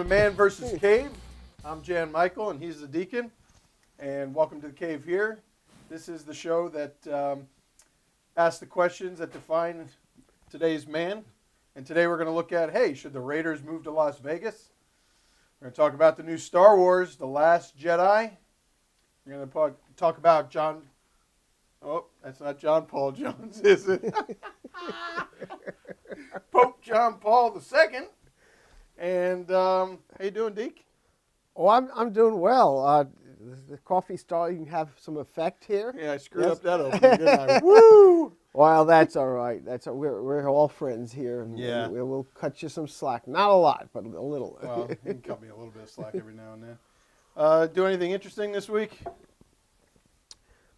to Man versus Cave. I'm Jan Michael, and he's the deacon. And welcome to the Cave here. This is the show that asks the questions that define today's man. And today we're going to look at, hey, should the Raiders move to Las Vegas? We're going to talk about the new Star Wars, The Last Jedi. We're going to talk about John... Oh, that's not John Paul Jones, is it? Pope John Paul II. And how you doing, Deke? Oh, I'm doing well. The coffee starting to have some effect here. Yeah, I screwed up that opening, didn't I? Woo! Well, that's all right. We're all friends here, and Yeah. we'll cut you some slack. Not a lot, but a little. Well, you can cut me a little bit of slack every now and then. Do anything interesting this week?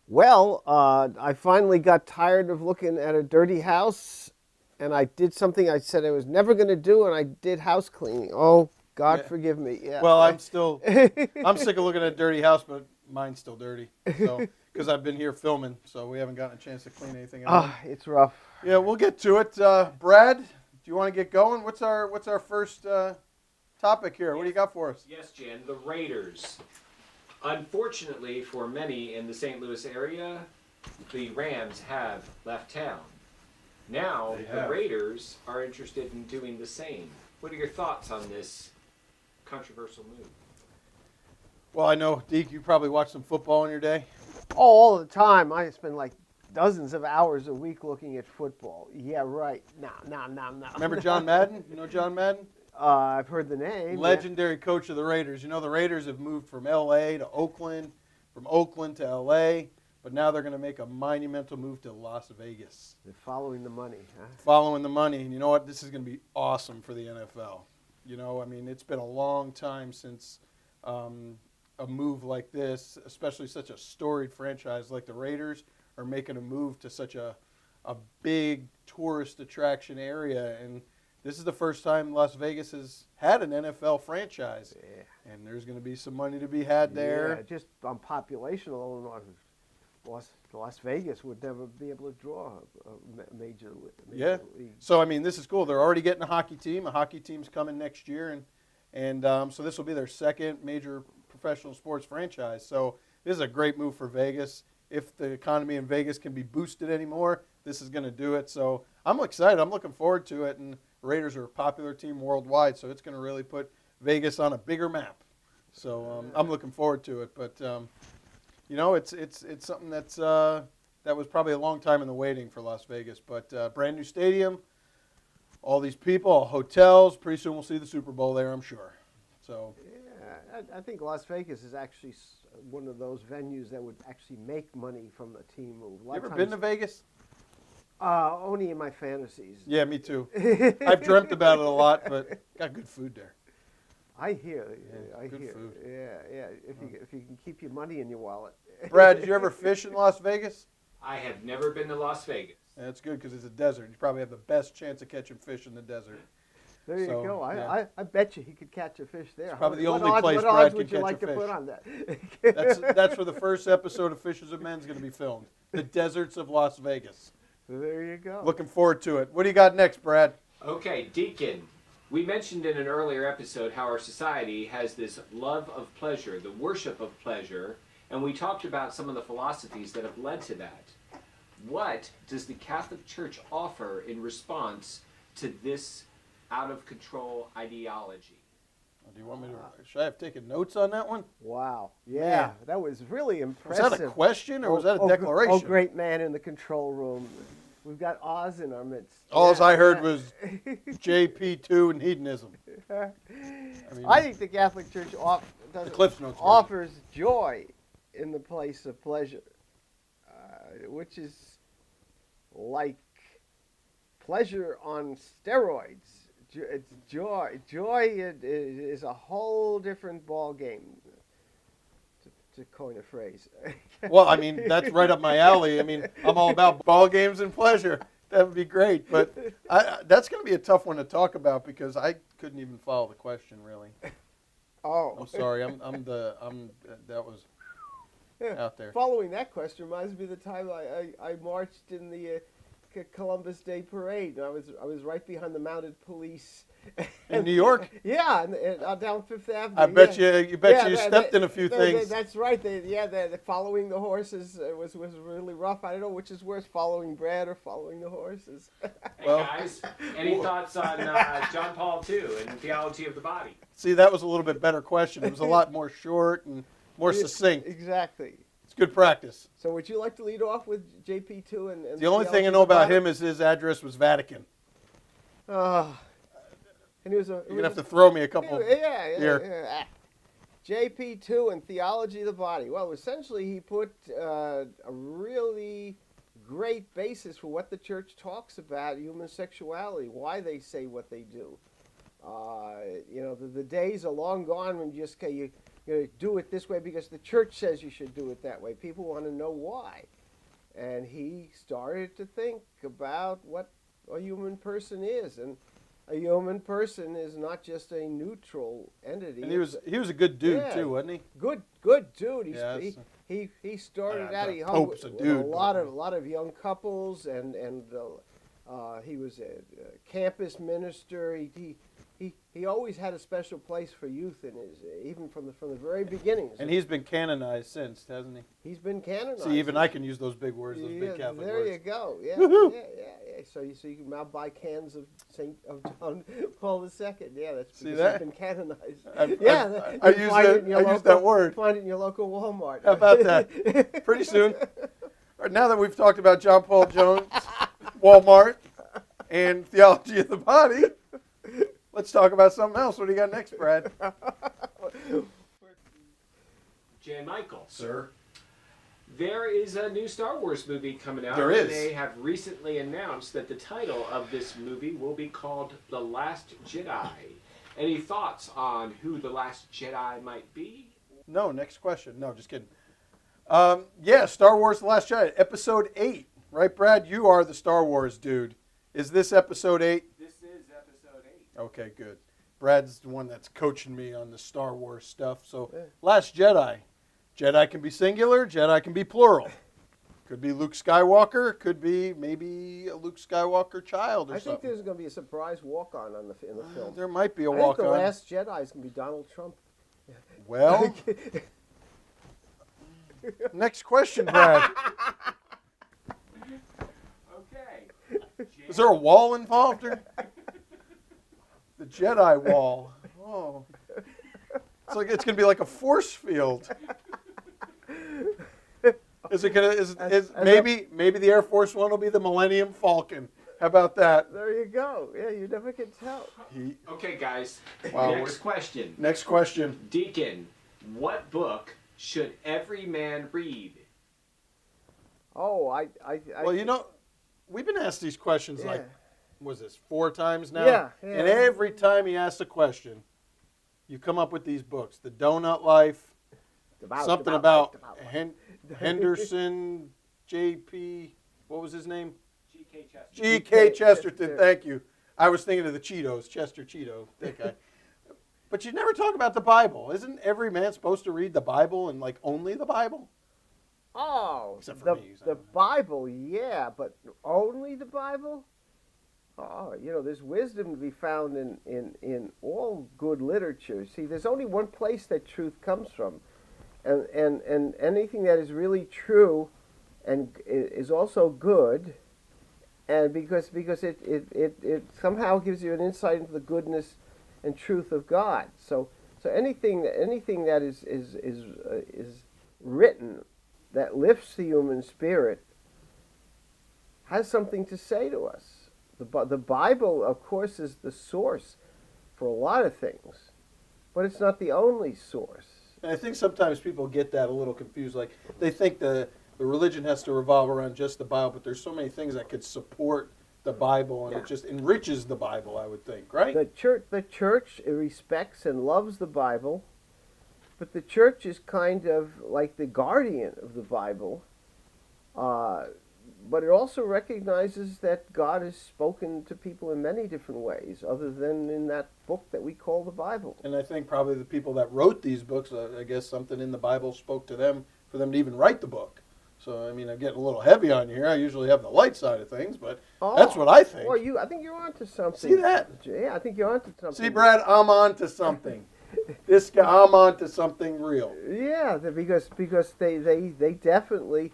Well, I finally got tired of looking at a dirty house, and I did something I said I was never going to do, and I did house cleaning. Oh, God forgive me. Yeah. Well, I'm sick of looking at a dirty house, but mine's still dirty. So, because I've been here filming, so we haven't gotten a chance to clean anything out. It's rough. Yeah, we'll get to it. Brad, do you want to get going? What's our first topic here? What do you got for us? Yes, Jan, the Raiders. Unfortunately for many in the St. Louis area, the Rams have left town. Now the Raiders are interested in doing the same. What are your thoughts on this controversial move? Well, I know, Deke, you probably watch some football in your day. Oh, all the time. I spend like dozens of hours a week looking at football. Yeah, right. No. Remember John Madden? You know John Madden? I've heard the name. Legendary coach of the Raiders. You know, the Raiders have moved from L.A. to Oakland, from Oakland to L.A., but now they're going to make a monumental move to Las Vegas. They're following the money, huh? Following the money. And you know what? This is going to be awesome for the NFL. You know, I mean, it's been a long time since a move like this, especially such a storied franchise like the Raiders, are making a move to such a big tourist attraction area. And this is the first time Las Vegas has had an NFL franchise. Yeah. And there's going to be some money to be had there. Yeah, just on population alone, Las Vegas would never be able to draw a major league. So, I mean, this is cool. They're already getting a hockey team. A hockey team's coming next year. And so this will be their second major professional sports franchise. So this is a great move for Vegas. If the economy in Vegas can be boosted anymore, this is going to do it. So I'm excited. I'm looking forward to it. And Raiders are a popular team worldwide, so it's going to really put Vegas on a bigger map. So I'm looking forward to it. But you know, it's something that was probably a long time in the waiting for Las Vegas. But brand new stadium, all these people, hotels. Pretty soon we'll see the Super Bowl there, I'm sure. So yeah, I think Las Vegas is actually one of those venues that would actually make money from a team move. You ever been to Vegas? Only in my fantasies. Yeah, me too. I've dreamt about it a lot, but got good food there. I hear. I good hear. Food. Yeah. If you can keep your money in your wallet. Brad, did you ever fish in Las Vegas? I have never been to Las Vegas. Yeah, that's good because it's a desert. You probably have the best chance of catching fish in the desert. There you go. Yeah. I bet you he could catch a fish there. It's probably the what only odds, place what Brad odds can would you catch like a to fish. put on that? That's where the first episode of Fishes of Men is going to be filmed. The deserts of Las Vegas. There you go. Looking forward to it. What do you got next, Brad? Okay, Deacon. We mentioned in an earlier episode how our society has this love of pleasure, the worship of pleasure, and we talked about some of the philosophies that have led to that. What does the Catholic Church offer in response to this out-of-control ideology? Do you want me to? Should I have taken notes on that one? Wow. Yeah, that was really Was impressive. that a question or was that a declaration? Oh, great man in the control room. We've got Oz in our midst. All I heard was JP2 and hedonism. I think the Catholic Church offers joy in the place of pleasure, which is like pleasure on steroids. It's joy. Joy is a whole different ball game, to coin a phrase. Well, I mean, that's right up my alley. I mean, I'm all about ball games and pleasure. That would be great. But that's going to be a tough one to talk about because I couldn't even follow the question, really. Oh. I'm sorry. That was out there. Following that question reminds me of the time I marched in the Columbus Day Parade. And I was right behind the mounted police. In New York? Yeah, and down Fifth Avenue. I bet you stepped in a few things. That's right. The following the horses was really rough. I don't know which is worse, following Brad or following the horses. Hey guys, any thoughts on John Paul II and Theology of the Body? See, that was a little bit better question. It was a lot more short and more succinct. Exactly. It's good practice. So would you like to lead off with JP2 and The only thing I know about him is his address was Vatican. And he was You're going to have to throw me a couple here. Yeah. JP2 and Theology of the Body. Well, essentially he put a really great basis for what the church talks about human sexuality, why they say what they do. The days are long gone when you just you do it this way because the church says you should do it that way. People want to know why. And he started to think about what a human person is. And a human person is not just a neutral entity. And he was a good dude too, wasn't he? Good dude. He started out. He hung with a lot of young couples, and he was a campus minister. He always had a special place for youth in his, even from the very beginning. And he's been canonized since, hasn't he? He's been canonized. See, even I can use those big words, those big Catholic there words. You go. Yeah, yeah. So you can now buy cans of John Paul II. Yeah, that's because he's been canonized. I use that word. Find it in your local Walmart. How about that? Pretty soon. All right, now that we've talked about John Paul Jones, Walmart, and Theology of the Body, let's talk about something else. What do you got next, Brad? Jan Michael. Sir? There is a new Star Wars movie coming out. There is. And they have recently announced that the title of this movie will be called The Last Jedi. Any thoughts on who The Last Jedi might be? No, next question. No, just kidding. Star Wars The Last Jedi, Episode 8. Right, Brad? You are the Star Wars dude. Is this Episode 8? This is Episode 8. Okay, good. Brad's the one that's coaching me on the Star Wars stuff. So, Last Jedi. Jedi can be singular, Jedi can be plural. Could be Luke Skywalker, could be maybe a Luke Skywalker child or something. I think there's going to be a surprise walk-on in the film. There might be a I walk-on. think The Last Jedi is going to be Donald Trump. Well, next question, Brad. Okay. Is there a wall involved? Or? The Jedi wall. Oh. It's going to be like a force field. Is it going to? Maybe the Air Force One will be the Millennium Falcon. How about that? There you go. Yeah, you never can tell. Okay, guys. Wow. Next question. Next question. Deacon, what book should every man read? Oh, Well, we've been asked these questions was this 4 times now? Yeah. And every time he asks a question, you come up with these books. The Donut Life, something about Henderson, J.P., what was his name? G.K. Chesterton. G.K. Chesterton, thank you. I was thinking of the Cheetos, Chester Cheeto, that guy. But you never talk about the Bible. Isn't every man supposed to read the Bible and only the Bible? Oh, Except for me. The Bible, yeah, but only the Bible? Oh, there's wisdom to be found in all good literature. See, there's only one place that truth comes from. And anything that is really true and is also good, and because it somehow gives you an insight into the goodness and truth of God. So anything that is written that lifts the human spirit has something to say to us. The Bible, of course, is the source for a lot of things, but it's not the only source. And I think sometimes people get that a little confused. They think the religion has to revolve around just the Bible, but there's so many things that could support the Bible, and it just enriches the Bible, I would think, right? The church respects and loves the Bible, but the church is kind of like the guardian of the Bible. But it also recognizes that God has spoken to people in many different ways, other than in that book that we call the Bible. And I think probably the people that wrote these books, I guess something in the Bible spoke to them for them to even write the book. So, I mean, I'm getting a little heavy on you here. I usually have the light side of things, but Oh, that's what I think. Well, I think you're onto something. See that? Yeah, I think you're onto something. See, Brad, I'm on to something. This guy, I'm on to something real. Yeah, because they definitely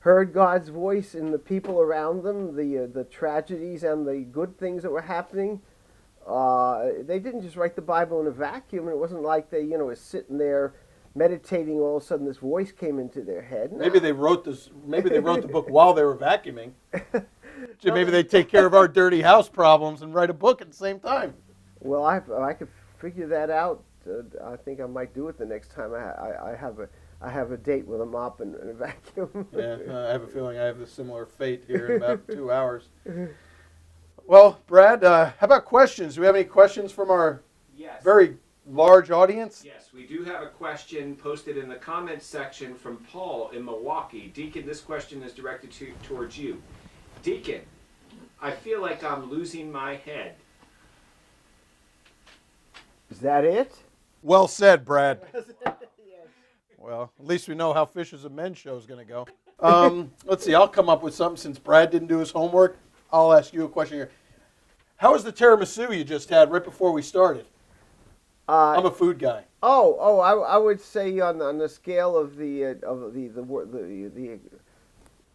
heard God's voice in the people around them, the tragedies and the good things that were happening. They didn't just write the Bible in a vacuum. It wasn't like they, were sitting there meditating. All of a sudden, this voice came into their head. No. Maybe they wrote this. Maybe they wrote the book while they were vacuuming. So maybe they take care of our dirty house problems and write a book at the same time. Well, I could figure that out. I think I might do it the next time I have a date with a mop and a vacuum. Yeah, I have a feeling I have a similar fate here in about 2 hours. Well, Brad, how about questions? Do we have any questions from our Yes. very large audience? Yes, we do have a question posted in the comments section from Paul in Milwaukee. Deacon, this question is directed towards you. Deacon, I feel like I'm losing my head. Is that it? Well said, Brad. Well, at least we know how Fishers of Men show is going to go. Let's see, I'll come up with something since Brad didn't do his homework. I'll ask you a question here. How was the tiramisu you just had right before we started? I'm a food guy. I would say on the scale of the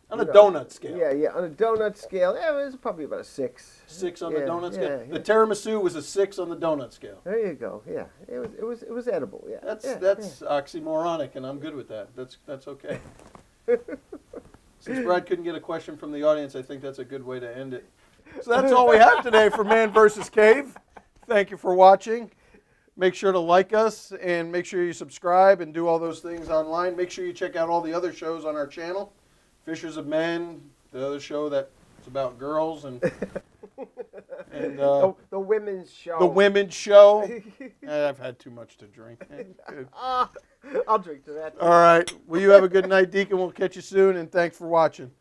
On a donut scale. Yeah, on a donut scale, it was probably about a 6. 6 on the donut scale. Yeah. The tiramisu was a 6 on the donut scale. There you go. Yeah, it was edible. Yeah, That's oxymoronic, and I'm good with that. That's okay. Since Brad couldn't get a question from the audience, I think that's a good way to end it. So that's all we have today for Man vs. Cave. Thank you for watching. Make sure to like us and make sure you subscribe and do all those things online. Make sure you check out all the other shows on our channel. Fishers of Men, the other show that's about girls, and the women's show. The women's show. I've had too much to drink. I'll drink to that. All right. Well, you have a good night, Deacon. We'll catch you soon, and thanks for watching.